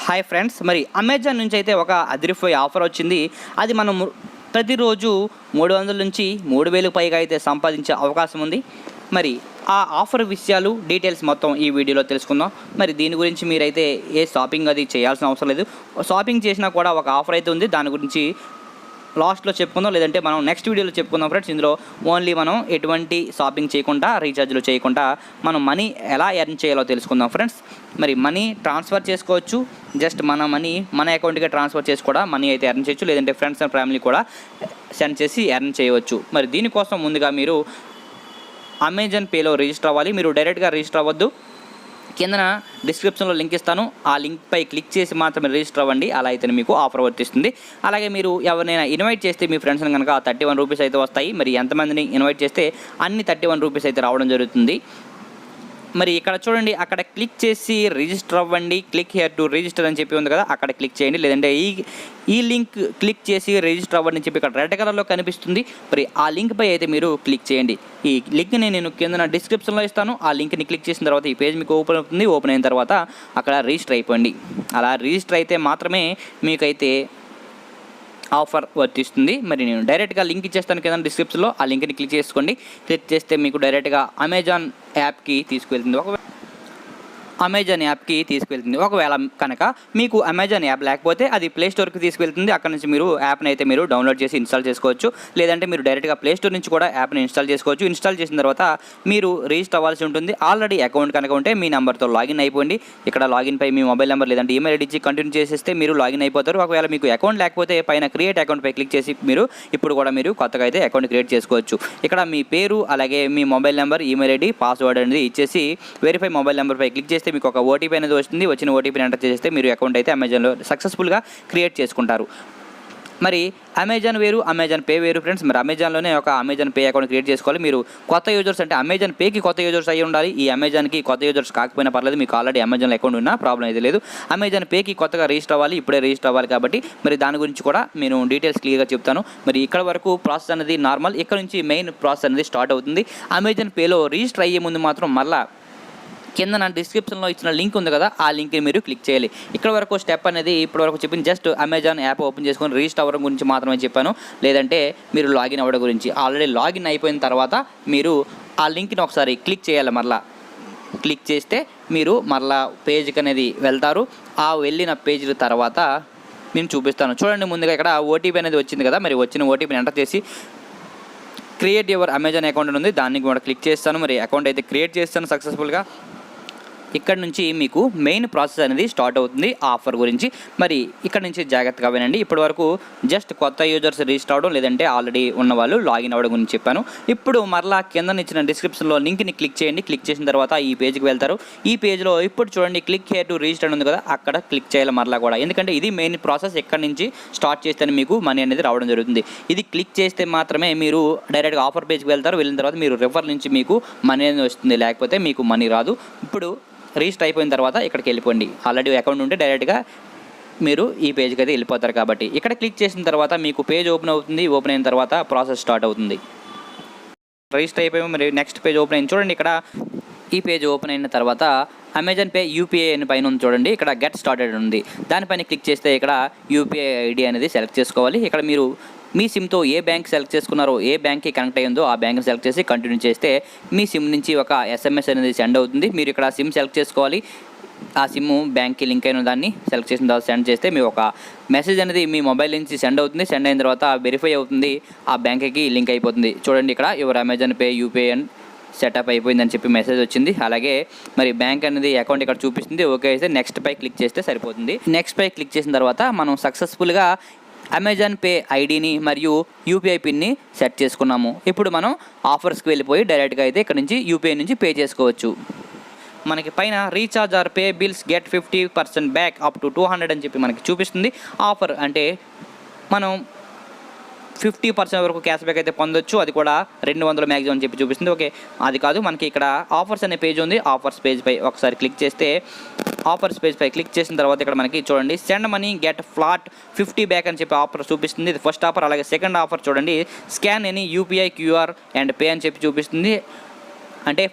Hi friends, మరి Amazon నుంచి అయితే ఒక అదిరిపోయే ఆఫర్ వచ్చింది. అది మనం ప్రతిరోజు 300 నుంచి 3000 పైగా అయితే సంపాదించే అవకాశం ఉంది. మరి ఆ ఆఫర్ విషయాలు డీటెయిల్స్ మొత్తం ఈ వీడియోలో తెలుసుకుందాం. మరి దీని గురించి మీరైతే ఏ షాపింగ్ అది చేయాల్సిన అవసరం లేదు. షాపింగ్ చేసినా కూడా ఒక ఆఫర్ అయితే ఉంది, దాని గురించి లాస్ట్లో చెప్పుకుందాం, లేదంటే మనం నెక్స్ట్ వీడియోలో చెప్పుకుందాం ఫ్రెండ్స్. ఇందులో ఓన్లీ మనం ఎటువంటి షాపింగ్ చేయకుండా, రీఛార్జ్లు చేయకుండా మనం మనీ ఎలా ఎర్న్ చేయాలో తెలుసుకుందాం ఫ్రెండ్స్. మరి మనీ ట్రాన్స్ఫర్ చేసుకోవచ్చు, జస్ట్ మన మనీ మన అకౌంట్కి ట్రాన్స్ఫర్ చేసి కూడా మనీ అయితే ఎర్న్ చేయొచ్చు, లేదంటే ఫ్రెండ్స్ అండ్ ఫ్యామిలీ కూడా సెండ్ చేసి ఎర్న్ చేయవచ్చు. మరి దీనికోసం ముందుగా మీరు అమెజాన్ పేలో రిజిస్టర్ అవ్వాలి. మీరు డైరెక్ట్గా రిజిస్టర్ అవ్వద్దు, కిందన డిస్క్రిప్షన్లో లింక్ ఇస్తాను, ఆ లింక్పై క్లిక్ చేసి మాత్రమే రిజిస్టర్ అవ్వండి. అలా అయితేనే మీకు ఆఫర్ వర్తిస్తుంది. అలాగే మీరు ఎవరినైనా ఇన్వైట్ చేస్తే మీ ఫ్రెండ్స్ని కనుక 31 రూపీస్ అయితే వస్తాయి. మరి ఎంతమందిని ఇన్వైట్ చేస్తే అన్ని 31 రూపీస్ అయితే రావడం జరుగుతుంది. మరి ఇక్కడ చూడండి, అక్కడ క్లిక్ చేసి రిజిస్టర్ అవ్వండి, క్లిక్ హియర్ టు రిజిస్టర్ అని చెప్పి ఉంది కదా, అక్కడ క్లిక్ చేయండి. లేదంటే ఈ లింక్ క్లిక్ చేసి రిజిస్టర్ అవ్వండి అని చెప్పి ఇక్కడ రెడ్ కలర్లో కనిపిస్తుంది. మరి ఆ లింక్పై అయితే మీరు క్లిక్ చేయండి. ఈ లింక్ని నేను కింద డిస్క్రిప్షన్లో ఇస్తాను. ఆ లింక్ని క్లిక్ చేసిన తర్వాత ఈ పేజ్ మీకు ఓపెన్ అవుతుంది. ఓపెన్ అయిన తర్వాత అక్కడ రిజిస్టర్ అయిపోండి. అలా రిజిస్టర్ అయితే మాత్రమే మీకైతే ఆఫర్ వర్తిస్తుంది. మరి నేను డైరెక్ట్గా లింక్ ఇచ్చేస్తాను కింద డిస్క్రిప్షన్లో, ఆ లింక్ని క్లిక్ చేసుకోండి. క్లిక్ చేస్తే మీకు డైరెక్ట్గా అమెజాన్ యాప్కి తీసుకువెళ్తుంది. ఒకవేళ కనుక మీకు అమెజాన్ యాప్ లేకపోతే అది ప్లే స్టోర్కి తీసుకెళ్తుంది. అక్కడ నుంచి మీరు యాప్ని అయితే మీరు డౌన్లోడ్ చేసి ఇన్స్టాల్ చేసుకోవచ్చు, లేదంటే మీరు డైరెక్ట్గా ప్లే స్టోర్ నుంచి కూడా యాప్ని ఇన్స్టాల్ చేసుకోవచ్చు. ఇన్స్టాల్ చేసిన తర్వాత మీరు రిజిస్టర్ అవ్వాల్సి ఉంటుంది. ఆల్రెడీ అకౌంట్ కనుక ఉంటే మీ నెంబర్తో లాగిన్ అయిపోండి. ఇక్కడ లాగిన్ పై మీ మొబైల్ నెంబర్ లేదంటే ఈమెయిల్ ఐడి ఇచ్చి కంటిన్యూ చేసేస్తే మీరు లాగిన్ అయిపోతారు. ఒకవేళ మీకు అకౌంట్ లేకపోతే పైన క్రియేట్ అకౌంట్ పై క్లిక్ చేసి మీరు ఇప్పుడు కూడా మీరు కొత్తగా అయితే అకౌంట్ క్రియేట్ చేసుకోవచ్చు. ఇక్కడ మీ పేరు అలాగే మీ mobile number, email ID, password అనేది ఇచ్చేసి వెరిఫై మొబైల్ నెంబర్ పై క్లిక్ చేస్తే మీకు ఒక ఓటీపీ అనేది వస్తుంది. వచ్చిన ఓటీపీని ఎంటర్ చేస్తే మీరు అకౌంట్ అయితే అమెజాన్లో సక్సెస్ఫుల్గా క్రియేట్ చేసుకుంటారు. మరి అమెజాన్ వేరు, అమెజాన్ పే వేరు ఫ్రెండ్స్. మరి అమెజాన్లోనే ఒక అమెజాన్ పే అకౌంట్ క్రియేట్ చేసుకోవాలి. మీరు కొత్త యూజర్స్ అంటే అమెజాన్ పేకి కొత్త యూజర్స్ అయ్యి ఉండాలి. ఈ అమెజాన్కి కొత్త యూజర్స్ కాకపోయినా పర్లేదు, మీకు ఆల్రెడీ అమెజాన్లో అకౌంట్ ఉన్నా ప్రాబ్లం అయితే లేదు. అమెజాన్ పేకి కొత్తగా రిజిస్టర్ అవ్వాలి, ఇప్పుడే రిజిస్టర్ అవ్వాలి. కాబట్టి మరి దాని గురించి కూడా నేను డీటెయిల్స్ క్లియర్గా చెప్తాను. మరి ఇక్కడ వరకు ప్రాసెస్ అనేది నార్మల్, ఇక్కడ నుంచి మెయిన్ ప్రాసెస్ అనేది స్టార్ట్ అవుతుంది. అమెజాన్ పేలో రిజిస్టర్ అయ్యే ముందు మాత్రం మళ్ళీ కింద నా డిస్క్రిప్షన్లో ఇచ్చిన లింక్ ఉంది కదా, ఆ లింక్ని మీరు క్లిక్ చేయాలి. ఇక్కడ వరకు స్టెప్ అనేది ఇప్పటివరకు చెప్పింది జస్ట్ అమెజాన్ యాప్ ఓపెన్ చేసుకొని రిజిస్టర్ అవ్వడం గురించి మాత్రమే చెప్పాను, లేదంటే మీరు లాగిన్ అవ్వడం గురించి. ఆల్రెడీ లాగిన్ అయిపోయిన తర్వాత మీరు ఆ లింక్ని ఒకసారి క్లిక్ చేయాలి. మరలా క్లిక్ చేస్తే మీరు మరలా పేజ్కి అనేది వెళ్తారు. ఆ వెళ్ళిన పేజ్ తర్వాత నేను చూపిస్తాను. చూడండి, ముందుగా ఇక్కడ ఓటీపీ అనేది వచ్చింది కదా, మరి వచ్చిన ఓటీపీని ఎంటర్ చేసి క్రియేట్ యువర్ అమెజాన్ అకౌంట్ ఉంది, దాన్ని కూడా క్లిక్ చేస్తాను. మరి అకౌంట్ అయితే క్రియేట్ చేస్తాను సక్సెస్ఫుల్గా. ఇక్కడ నుంచి మీకు మెయిన్ ప్రాసెస్ అనేది స్టార్ట్ అవుతుంది ఆఫర్ గురించి. మరి ఇక్కడ నుంచి జాగ్రత్తగా వినండి. ఇప్పటి వరకు జస్ట్ కొత్త యూజర్స్ రిజిస్టర్ అవ్వడం, లేదంటే ఆల్రెడీ ఉన్న వాళ్ళు లాగిన్ అవ్వడం గురించి చెప్పాను. ఇప్పుడు మరలా కింద ఇచ్చిన డిస్క్రిప్షన్లో లింక్ని క్లిక్ చేయండి. క్లిక్ చేసిన తర్వాత ఈ పేజ్కి వెళ్తారు. ఈ పేజ్లో ఇప్పుడు చూడండి, క్లిక్ హియర్ టు రిజిస్టర్ ఉంది కదా, అక్కడ క్లిక్ చేయాలి మరలా కూడా. ఎందుకంటే ఇది మెయిన్ ప్రాసెస్. ఇక్కడ నుంచి స్టార్ట్ చేస్తేనే మీకు మనీ అనేది రావడం జరుగుతుంది. ఇది క్లిక్ చేస్తే మాత్రమే మీరు డైరెక్ట్గా ఆఫర్ పేజ్కి వెళ్తారు. వెళ్ళిన తర్వాత మీరు రిఫర్ నుంచి మీకు మనీ అనేది వస్తుంది, లేకపోతే మీకు మనీ రాదు. ఇప్పుడు రిజిస్టర్ అయిపోయిన తర్వాత ఇక్కడికి వెళ్ళిపోండి. ఆల్రెడీ అకౌంట్ ఉంటే డైరెక్ట్గా మీరు ఈ పేజ్కి అయితే వెళ్ళిపోతారు. కాబట్టి ఇక్కడ క్లిక్ చేసిన తర్వాత మీకు పేజ్ ఓపెన్ అవుతుంది. ఓపెన్ అయిన తర్వాత ప్రాసెస్ స్టార్ట్ అవుతుంది. రిజిస్టర్ అయిపోయి మరి నెక్స్ట్ పేజ్ ఓపెన్ అయింది. చూడండి, ఇక్కడ ఈ పేజ్ ఓపెన్ అయిన తర్వాత అమెజాన్ పే యూపీఐ అని పైన ఉంది చూడండి, ఇక్కడ గెట్ స్టార్టెడ్ ఉంది. దానిపైన క్లిక్ చేస్తే ఇక్కడ యూపీఐ ఐడి అనేది సెలెక్ట్ చేసుకోవాలి. ఇక్కడ మీరు మీ సిమ్తో ఏ బ్యాంక్ సెలెక్ట్ చేసుకున్నారో, ఏ బ్యాంక్కి కనెక్ట్ అయ్యిందో ఆ బ్యాంక్ని సెలెక్ట్ చేసి కంటిన్యూ చేస్తే మీ సిమ్ నుంచి ఒక ఎస్ఎంఎస్ అనేది సెండ్ అవుతుంది. మీరు ఇక్కడ సిమ్ సెలెక్ట్ చేసుకోవాలి. ఆ సిమ్ బ్యాంక్కి లింక్ అయిన దాన్ని సెలెక్ట్ చేసిన తర్వాత సెండ్ చేస్తే మీ ఒక మెసేజ్ అనేది మీ మొబైల్ నుంచి సెండ్ అవుతుంది. సెండ్ అయిన తర్వాత వెరిఫై అవుతుంది, ఆ బ్యాంక్కి లింక్ అయిపోతుంది. చూడండి, ఇక్కడ your Amazon pay UPI setup అయిపోయిందని చెప్పి మెసేజ్ వచ్చింది. అలాగే మరి బ్యాంక్ అనేది అకౌంట్ ఇక్కడ చూపిస్తుంది. ఓకే అయితే నెక్స్ట్ పై క్లిక్ చేస్తే సరిపోతుంది. నెక్స్ట్ పై క్లిక్ చేసిన తర్వాత మనం సక్సెస్ఫుల్గా అమెజాన్ పే ఐడిని మరియు యూపీఐ పిన్ని సెట్ చేసుకున్నాము. ఇప్పుడు మనం ఆఫర్స్కి వెళ్ళిపోయి డైరెక్ట్గా అయితే ఇక్కడ నుంచి యూపీఐ నుంచి పే చేసుకోవచ్చు. మనకి పైన recharge or pay bills get 50% back up to 200 అని చెప్పి మనకి చూపిస్తుంది. ఆఫర్ అంటే మనం 50% వరకు క్యాష్ బ్యాక్ అయితే పొందొచ్చు, అది కూడా 200 మ్యాక్సిమం అని చెప్పి చూపిస్తుంది. ఓకే, అది కాదు, మనకి ఇక్కడ ఆఫర్స్ అనే పేజ్ ఉంది. ఆఫర్స్ పేజ్ పై ఒకసారి క్లిక్ చేస్తే ఆఫర్స్ పేజ్ పై క్లిక్ చేసిన తర్వాత ఇక్కడ మనకి చూడండి, send money get flat 50 back అని చెప్పి ఆఫర్ చూపిస్తుంది. ఇది ఫస్ట్ ఆఫర్. అలాగే సెకండ్ ఆఫర్ చూడండి, scan any UPI QR and pay అని చెప్పి చూపిస్తుంది. అంటే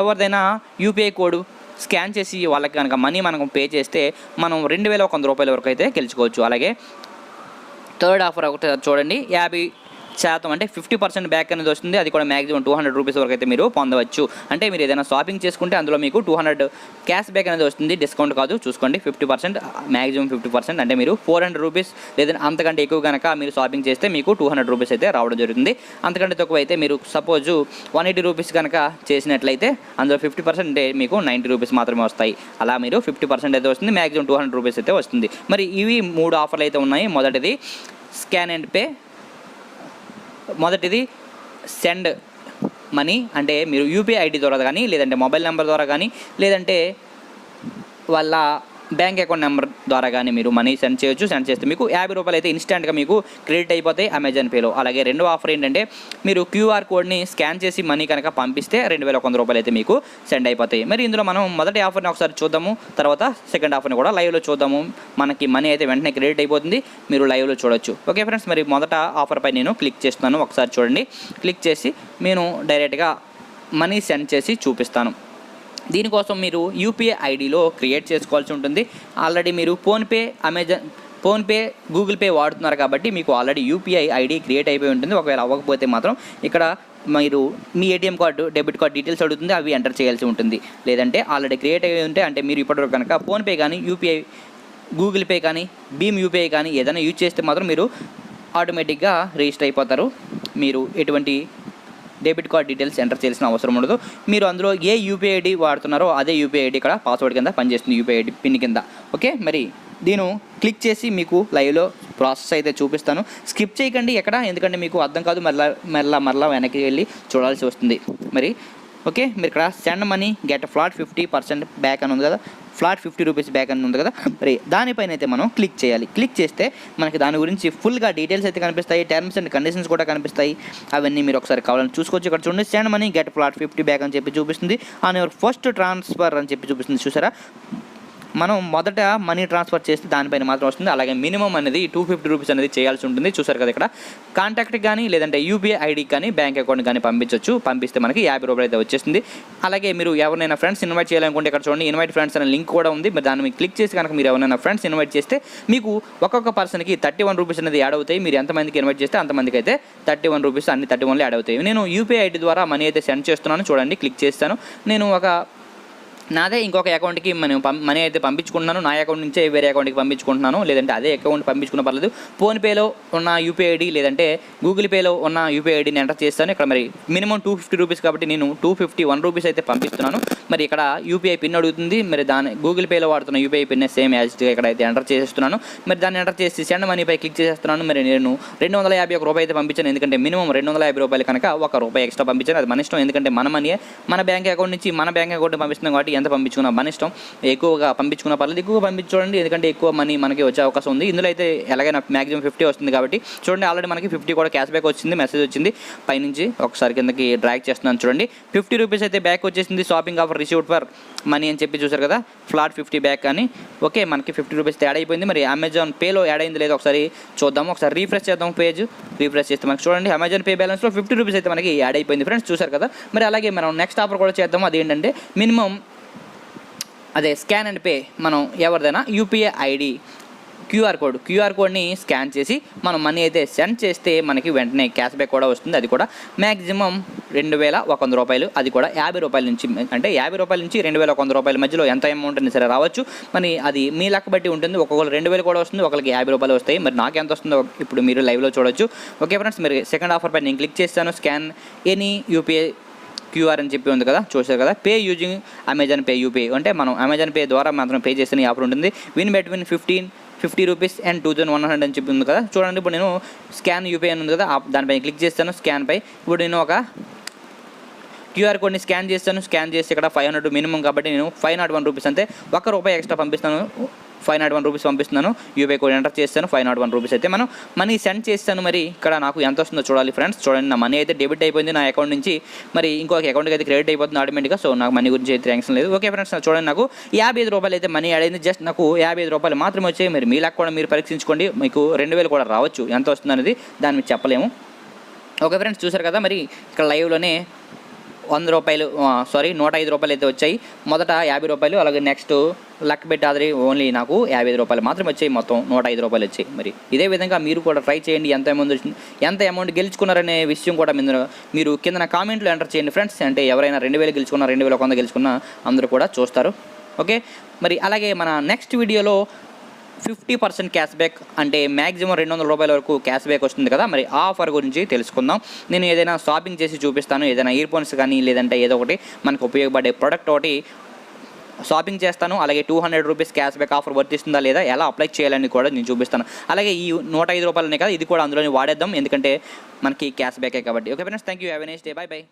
ఎవరిదైనా యూపీఐ కోడ్ స్కాన్ చేసి వాళ్ళకి కనుక మనీ మనం పే చేస్తే మనం 2,100 రూపాయల వరకు అయితే గెలుచుకోవచ్చు. అలాగే థర్డ్ ఆఫర్ ఒకటి చూడండి, 50% అంటే 50% బ్యాక్ అనేది వస్తుంది. అది కూడా మ్యాక్సిమం 200 రూపీస్ వరకు అయితే మీరు పొందవచ్చు. అంటే మీరు ఏదైనా షాపింగ్ చేసుకుంటే అందులో మీకు 200 క్యాష్ బ్యాక్ అనేది వస్తుంది, డిస్కౌంట్ కాదు. చూసుకోండి 50%, మ్యాక్సిమం 50%. అంటే మీరు 400 రూపీస్ లేదా అంతకంటే ఎక్కువ కనుక మీరు షాపింగ్ చేస్తే మీకు 200 రూపీస్ అయితే రావడం జరుగుతుంది. అంతకంటే తక్కువ అయితే మీరు సపోజ్ 180 రూపీస్ కనుక చేసినట్లయితే అందులో 50% అంటే మీకు 90 రూపీస్ మాత్రమే వస్తాయి. అలా మీరు 50% అయితే వస్తుంది, మ్యాక్సిమం 200 రూపీస్ అయితే వస్తుంది. మరి ఇవి 3 ఆఫర్లు అయితే ఉన్నాయి. మొదటిది స్కాన్ అండ్ పే, మొదటిది సెండ్ మనీ, అంటే మీరు యూపీఐ ఐడి ద్వారా కానీ లేదంటే మొబైల్ నెంబర్ ద్వారా కానీ లేదంటే వాళ్ళ బ్యాంక్ అకౌంట్ నెంబర్ ద్వారా కానీ మీరు మనీ సెండ్ చేయొచ్చు. సెండ్ చేస్తే మీకు 50 రూపాయలు అయితే ఇన్స్టెంట్గా మీకు క్రెడిట్ అయిపోతాయి అమెజాన్ పేలో. అలాగే రెండో ఆఫర్ ఏంటంటే మీరు క్యూఆర్ కోడ్ని స్కాన్ చేసి మనీ కనుక పంపిస్తే 2,100 రూపాయలు అయితే మీకు సెండ్ అయిపోతాయి. మరి ఇందులో మనం మొదటి ఆఫర్ని ఒకసారి చూద్దాము, తర్వాత సెకండ్ ఆఫర్ని కూడా లైవ్లో చూద్దాము. మనకి మనీ అయితే వెంటనే క్రెడిట్ అయిపోతుంది, మీరు లైవ్లో చూడొచ్చు. ఓకే ఫ్రెండ్స్, మరి మొదట ఆఫర్పై నేను క్లిక్ చేస్తున్నాను. ఒకసారి చూడండి, క్లిక్ చేసి నేను డైరెక్ట్గా మనీ సెండ్ చేసి చూపిస్తాను. దీనికోసం మీరు యూపీఐ ఐడిలో క్రియేట్ చేసుకోవాల్సి ఉంటుంది. ఆల్రెడీ మీరు ఫోన్పే గూగుల్ పే వాడుతున్నారు కాబట్టి మీకు ఆల్రెడీ యూపీఐ ఐడి క్రియేట్ అయిపోయి ఉంటుంది. ఒకవేళ అవ్వకపోతే మాత్రం ఇక్కడ మీరు మీ ATM card, debit card details అడుగుతుంది, అవి ఎంటర్ చేయాల్సి ఉంటుంది. లేదంటే ఆల్రెడీ క్రియేట్ అయ్యి ఉంటే, అంటే మీరు ఇప్పటివరకు కనుక ఫోన్పే కానీ యూపీఐ గూగుల్ పే కానీ భీమ్ యూపీఐ కానీ ఏదైనా యూజ్ చేస్తే మాత్రం మీరు ఆటోమేటిక్గా రిజిస్టర్ అయిపోతారు. మీరు ఎటువంటి డెబిట్ కార్డ్ డీటెయిల్స్ ఎంటర్ చేయాల్సిన అవసరం ఉండదు. మీరు అందులో ఏ యూపీఐ ఐడి వాడుతున్నారో అదే యూపీఐ ఐడి ఇక్కడ పాస్వర్డ్ కింద పనిచేస్తుంది, యూపీఐ ఐడి పిన్ కింద. ఓకే, మరి దీని క్లిక్ చేసి మీకు లైవ్లో ప్రాసెస్ అయితే చూపిస్తాను. స్కిప్ చేయకండి ఎక్కడ, ఎందుకంటే మీకు అర్థం కాదు, మరలా వెనక్కి వెళ్ళి చూడాల్సి వస్తుంది. మరి ఓకే, మీరు ఇక్కడ send money get flat 50% back అని ఉంది కదా, ఫ్లాట్ 50 రూపీస్ బ్యాక్ అని ఉంది కదా, మరి దానిపైన అయితే మనం క్లిక్ చేయాలి. క్లిక్ చేస్తే మనకి దాని గురించి ఫుల్గా డీటెయిల్స్ అయితే కనిపిస్తాయి, టర్మ్స్ అండ్ కండిషన్స్ కూడా కనిపిస్తాయి. అవన్నీ మీరు ఒకసారి కావాలని చూసుకోవచ్చు. ఇక్కడ చూడండి, send money get flat 50 back అని చెప్పి చూపిస్తుంది. ఆన్ యువర్ ఫస్ట్ ట్రాన్స్ఫర్ అని చెప్పి చూపిస్తుంది. చూసారా, మనం మొదట మనీ ట్రాన్స్ఫర్ చేస్తే దానిపైన మాత్రం వస్తుంది. అలాగే మినిమం అనేది 250 రూపీస్ అనేది చేయాల్సి ఉంటుంది. చూసారు కదా, ఇక్కడ కాంటాక్ట్ కానీ లేదంటే యూపీఐ ఐడికి కానీ బ్యాంక్ అకౌంట్ కానీ పంపించవచ్చు. పంపిస్తే మనకి 50 రూపాయలు అయితే వచ్చేస్తుంది. అలాగే మీరు ఎవరైనా ఫ్రెండ్స్ ఇన్వైట్ చేయాలనుకుంటే ఇక్కడ చూడండి, ఇన్వైట్ ఫ్రెండ్స్ అనే లింక్ కూడా ఉంది. మరి దాన్ని క్లిక్ చేసి కనుక మీరు ఎవరైనా ఫ్రెండ్స్ ఇన్వైట్ చేస్తే మీకు ఒక్కొక్క పర్సన్కి 31 రూపీస్ అనేది యాడ్ అవుతాయి. మీరు ఎంతమందికి ఇన్వైట్ చేస్తే అంతమందికి అయితే 31 రూపీస్ అన్ని 31లో యాడ్ అవుతాయి. నేను యూపీఐ ఐడి ద్వారా మనీ అయితే సెండ్ చేస్తున్నాను. చూడండి, క్లిక్ చేస్తాను. నేను నాదే ఇంకొక అకౌంట్కి మనీ అయితే పంపించుకుంటున్నాను. నా అకౌంట్ నుంచే వేరే అకౌంట్కి పంపించుకుంటున్నాను, లేదంటే అదే అకౌంట్ పంపించుకున్న పర్లేదు. ఫోన్పేలో ఉన్న యూపీఐ ఐడి లేదంటే గూగుల్ పేలో ఉన్న యూపీఐ ఐడిని ఎంటర్ చేస్తాను. ఇక్కడ మరి మినిమం 250 రూపీస్ కాబట్టి నేను 251 రూపీస్ అయితే పంపిస్తున్నాను. మరి ఇక్కడ యూపీఐ పిన్ అడుగుతుంది. మరి దాని గూగుల్ పేలో వాడుతున్న యూపీఐ పిన్ సేమ్ యాజ్గా ఇక్కడ అయితే ఎంటర్ చేసేస్తున్నాను. మరి దాన్ని ఎంటర్ చేసి సెండ్ మనీపై క్లిక్ చేసేస్తున్నాను. మరి నేను 251 రూపాయలు అయితే పంపించాను, ఎందుకంటే మినిమం 250 రూపాయలు కనుక ₹1 ఎక్స్ట్రా పంపించాను. అది మన ఇష్టం, ఎందుకంటే మన మనీ మన బ్యాంక్ అకౌంట్ నుంచి మన బ్యాంక్ అకౌంట్ పంపిస్తున్నాం కాబట్టి ఎంత పంపించుకున్నా మన ఇష్టం. ఎక్కువగా పంపించుకున్న పర్లేదు, ఎక్కువగా పంపించుకోండి, ఎందుకంటే ఎక్కువ మనీ మనకి వచ్చే అవకాశం ఉంది. ఇందులో అయితే ఎలాగైనా మ్యాక్సిమం 50 వస్తుంది కాబట్టి చూడండి, ఆల్రెడీ మనకి 50 కూడా క్యాష్ బ్యాక్ వచ్చింది, మెసేజ్ వచ్చింది పైనుంచి. ఒకసారి కిందకి డ్రాగ్ చేస్తున్నాను చూడండి, 50 రూపీస్ అయితే బ్యాక్ వచ్చేసింది. Shopping offer received for money అని చెప్పి చూసారు కదా, ఫ్లాట్ 50 బ్యాక్ అని. ఓకే, మనకి 50 రూపీస్ యాడ్ అయిపోయింది. మరి అమెజాన్ పేలో యాడ్ అయింది లేదో ఒకసారి చూద్దాము. ఒకసారి రీఫ్రెష్ చేద్దాం, పేజ్ రీఫ్రెష్ చేస్తే మనకి చూడండి అమెజాన్ పే బ్యాలెన్స్లో 50 రూపీస్ అయితే మనకి యాడ్ అయిపోయింది ఫ్రెండ్స్, చూసారు కదా. మరి అలాగే మనం నెక్స్ట్ ఆఫర్ కూడా చేద్దాము. అదేంటంటే మినిమం అదే స్కాన్ అండ్ పే, మనం ఎవరిదైనా యూపీఐ ఐడి క్యూఆర్ కోడ్ని స్కాన్ చేసి మనం మనీ అయితే సెండ్ చేస్తే మనకి వెంటనే క్యాష్ బ్యాక్ కూడా వస్తుంది. అది కూడా మ్యాక్సిమం 2,100 రూపాయలు, అది కూడా 50 రూపాయల నుంచి, అంటే 50 రూపాయల నుంచి 2,100 రూపాయల మధ్యలో ఎంత అమౌంట్ అయినా సరే రావచ్చు. మరి అది మీ లెక్క బట్టి ఉంటుంది. ఒక్కొక్కరు 2,000 కూడా వస్తుంది, ఒకరికి 50 రూపాయలు వస్తాయి. మరి నాకు ఎంత వస్తుందో ఇప్పుడు మీరు లైవ్లో చూడొచ్చు. ఓకే ఫ్రెండ్స్, మరి సెకండ్ ఆఫర్ పై నేను క్లిక్ చేస్తాను. స్కాన్ ఎనీ యూపీఐ క్యూఆర్ అని చెప్పి ఉంది కదా, చూసారు కదా. Pay using Amazon pay UPI, అంటే మనం అమెజాన్ పే ద్వారా మాత్రం పే చేసిన ఈ ఆఫర్ ఉంటుంది. విన్ బిట్వీన్ 50 రూపీస్ అండ్ 2,100 అని చెప్పి ఉంది కదా. చూడండి, ఇప్పుడు నేను స్కాన్ యూపీఐ అని ఉంది కదా, దానిపై క్లిక్ చేస్తాను. స్కాన్పై ఇప్పుడు నేను ఒక క్యూఆర్ కోడ్ని స్కాన్ చేస్తాను. స్కాన్ చేసి ఇక్కడ 500 మినిమం కాబట్టి నేను 501 రూపీస్ అంతే ₹1 ఎక్స్ట్రా పంపిస్తాను. 501 రూపీస్ పంపిస్తున్నాను. యూపీఐ కోడ్ ఎంటర్ చేస్తాను. 501 రూపీస్ అయితే మనం మనీ సెండ్ చేస్తాను. మరి ఇక్కడ నాకు ఎంత వస్తుందో చూడాలి ఫ్రెండ్స్. చూడండి, నా మనీ అయితే డెబిట్ అయిపోయింది నా అకౌంట్ నుంచి. మరి ఇంకొక అకౌంట్కి అయితే క్రెడిట్ అయిపోతుంది ఆటోమేటిక్గా. సో నాకు మనీ గురించి అయితే టెన్షన్ లేదు. ఓకే ఫ్రెండ్స్, చూడండి, నాకు 55 రూపాయలు అయితే మనీ యాడ్ అయింది. జస్ట్ నాకు 55 రూపాయలు మాత్రమే వచ్చాయి. మరి మీ లెక్క కూడా మీరు పరీక్షించుకోండి, మీకు 2,000 కూడా రావచ్చు. ఎంత వస్తుంది అనేది దాన్ని మీకు చెప్పలేము. ఓకే ఫ్రెండ్స్, చూసారు కదా. మరి ఇక్కడ లైవ్లోనే రూపాయలు అయితే వచ్చాయి. మొదట రూ. 50, అలాగే నెక్స్ట్ లక్ బెట్ ఆదరి ఓన్లీ నాకు రూ. 55 మాత్రం వచ్చాయి, మొత్తం రూ. 105 వచ్చాయి. మరి ఇదే విధంగా మీరు కూడా ట్రై చేయండి. ఎంత అమౌంట్ గెలుచుకున్నారనే విషయం కూడా మీరు కింద కామెంట్లో ఎంటర్ చేయండి ఫ్రెండ్స్. అంటే ఎవరైనా 2000 గెలుచుకున్నా, 2100 గెలుచుకున్నా అందరూ కూడా చూస్తారు. ఓకే, మరి అలాగే మన నెక్స్ట్ వీడియోలో 50% క్యాష్ బ్యాక్ అంటే మ్యాక్సిమం రూ. 200 వరకు క్యాష్ బ్యాక్ వస్తుంది కదా, మరి ఆ ఆఫర్ గురించి తెలుసుకుందాం. నేను ఏదైనా షాపింగ్ చేసి చూపిస్తాను, ఏదైనా ఇయర్ ఫోన్స్ కానీ లేదంటే ఏదో ఒకటి మనకు ఉపయోగపడే ప్రోడక్ట్ ఒకటి షాపింగ్ చేస్తాను. అలాగే రూ. 200 క్యాష్ బ్యాక్ ఆఫర్ వర్తిస్తుందా లేదా, ఎలా అప్లై చేయాలని కూడా నేను చూపిస్తాను. అలాగే ఈ రూ. 105 కదా, ఇది కూడా అందులోనే వాడేద్దాం, ఎందుకంటే మనకి క్యాష్ బ్యాకే కాబట్టి. Okay friends, thank you, have a nice day, by by.